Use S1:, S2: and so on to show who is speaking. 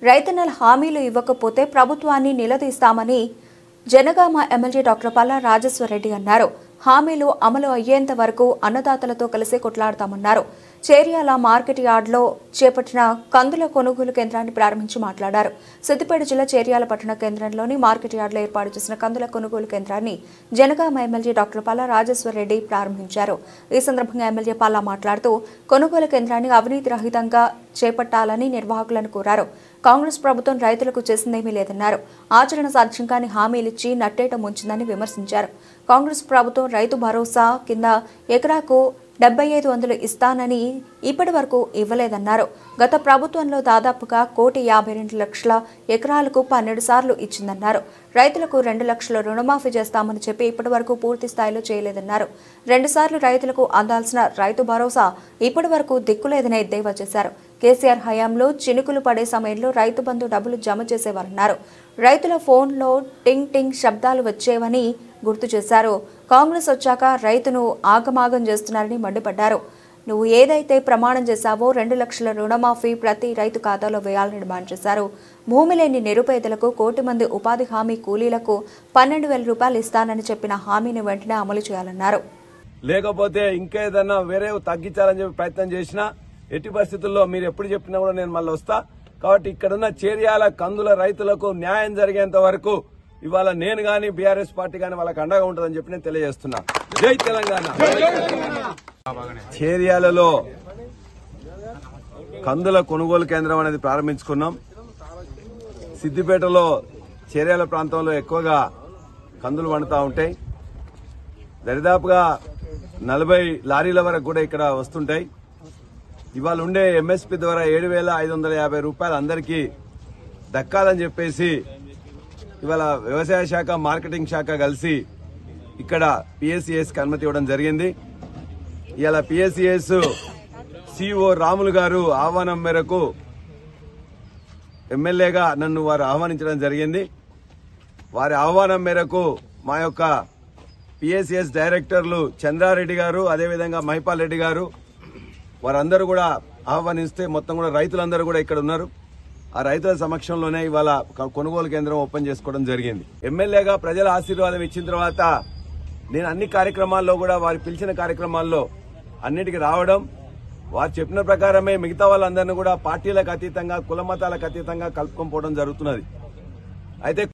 S1: రైతన్నల హామీలు ఇవ్వకపోతే ప్రభుత్వాన్ని నిలదీస్తామని జనగామ ఎమ్మెల్యే డాక్టర్ పల్లా రాజేశ్వరరెడ్డి అన్నారు. హామీలు అమలు అయ్యేంత వరకు అన్నదాతలతో కలిసి కొట్లాడతామన్నారు. చేర్యాల మార్కెట్ యార్డ్లో చేపట్టిన కందుల కొనుగోలు కేంద్రాన్ని ప్రారంభించి మాట్లాడారు. సిద్దిపేట జిల్లా చేర్యాల పట్టణ కేంద్రంలోని మార్కెట్ యార్డ్లో ఏర్పాటు చేసిన కందుల కొనుగోలు కేంద్రాన్ని జనగామ ఎమ్మెల్యే డాక్టర్ పల్లా రాజేశ్వరరెడ్డి ప్రారంభించారు. ఈ సందర్భంగా ఎమ్మెల్యే పల్లా మాట్లాడుతూ కొనుగోలు కేంద్రాన్ని అవినీతి రహితంగా చేపట్టాలని నిర్వాహకులను కోరారు. కాంగ్రెస్ ప్రభుత్వం రైతులకు చేసిందేమీ లేదన్నారు. ఆచరణ సాధ్యంగాని హామీలిచ్చి నట్టేట ముంచిందని విమర్శించారు. కాంగ్రెస్ ప్రభుత్వం రైతు భరోసా కింద ఎకరాకు 7500 ఇస్తానని ఇప్పటి వరకు ఇవ్వలేదన్నారు. గత ప్రభుత్వంలో దాదాపుగా 1,52,00,000 ఎకరాలకు 12 సార్లు ఇచ్చిందన్నారు. రైతులకు 2 లక్షల రుణమాఫీ చేస్తామని చెప్పి ఇప్పటి వరకు పూర్తి స్థాయిలో చేయలేదన్నారు. 2 సార్లు రైతులకు అందాల్సిన రైతు భరోసా ఇప్పటి వరకు దిక్కులేదని ఎద్దేవా చేశారు. కేసీఆర్ హయాంలో చినుకులు పడే సమయంలో రైతు బంధు డబ్బులు జమ చేసేవారన్నారు. రైతుల ఫోన్లో టింగ్ టింగ్ శబ్దాలు వచ్చేవని గుర్తు చేశారు. కాంగ్రెస్ వచ్చాక రైతును ఆగమాగం చేస్తున్నారని మండిపడ్డారు. నువ్వు ఏదైతే ప్రమాణం చేశావో 2 లక్షల రుణమాఫీ ప్రతి రైతు ఖాతాలో వేయాలని డిమాండ్ చేశారు. భూమి లేని నిరుపేదలకు 1 కోటి మంది ఉపాధి హామీ కూలీలకు 12,000 రూపాయలు ఇస్తానని చెప్పిన హామీని వెంటనే అమలు చేయాలన్నారు.
S2: లేకపోతే ఇంకేదన్నా వేరే తగ్గించాలని చెప్పి ప్రయత్నం చేసినా ఎట్టి పరిస్థితుల్లో మీరు ఎప్పుడు చెప్పినా కూడా నేను మళ్ళీ వస్తా. కాబట్టి ఇక్కడున్న చేర్యాల కందుల రైతులకు న్యాయం జరిగేంత వరకు ఇవాళ నేను గాని బీఆర్ఎస్ పార్టీ గాని వాళ్ళకి అండగా ఉంటుందని చెప్పి నేను తెలియజేస్తున్నా. జై తెలంగాణ. చేర్యాలలో కందుల కొనుగోలు కేంద్రం అనేది ప్రారంభించుకున్నాం. సిద్దిపేటలో చేర్యాల ప్రాంతంలో ఎక్కువగా కందులు పండుతూ ఉంటాయి. దరిదాపుగా 40 లారీల వరకు కూడా ఇక్కడ వస్తుంటాయి. ఇవాళ ఉండే ఎంఎస్పీ ద్వారా 7,550 రూపాయలు అందరికీ దక్కాలని చెప్పేసి ఇవాళ వ్యవసాయ శాఖ మార్కెటింగ్ శాఖ కలిసి ఇక్కడ పిఎస్సిఎస్ కి అనుమతి ఇవ్వడం జరిగింది. ఇవాళ పిఎస్సిఎస్ సిఇఓ రాములు గారు ఆహ్వానం మేరకు ఎమ్మెల్యేగా నన్ను వారు ఆహ్వానించడం జరిగింది. వారి ఆహ్వానం మేరకు మా యొక్క పిఎస్సిఎస్ డైరెక్టర్లు చంద్రారెడ్డి గారు అదేవిధంగా మహిపాల్ రెడ్డి గారు వారందరూ కూడా ఆహ్వానిస్తే మొత్తం కూడా రైతులందరూ కూడా ఇక్కడ ఉన్నారు. ఆ రైతుల సమక్షంలోనే ఇవాళ కొనుగోలు కేంద్రం ఓపెన్ చేసుకోవడం జరిగింది. ఎమ్మెల్యేగా ప్రజల ఆశీర్వాదం ఇచ్చిన తర్వాత నేను అన్ని కార్యక్రమాల్లో కూడా వారు పిలిచిన కార్యక్రమాల్లో అన్నిటికీ రావడం, వారు చెప్పిన ప్రకారమే మిగతా వాళ్ళందరినీ కూడా పార్టీలకు అతీతంగా కుల మతాలకు అతీతంగా కలుపుకొని పోవడం జరుగుతున్నది. అయితే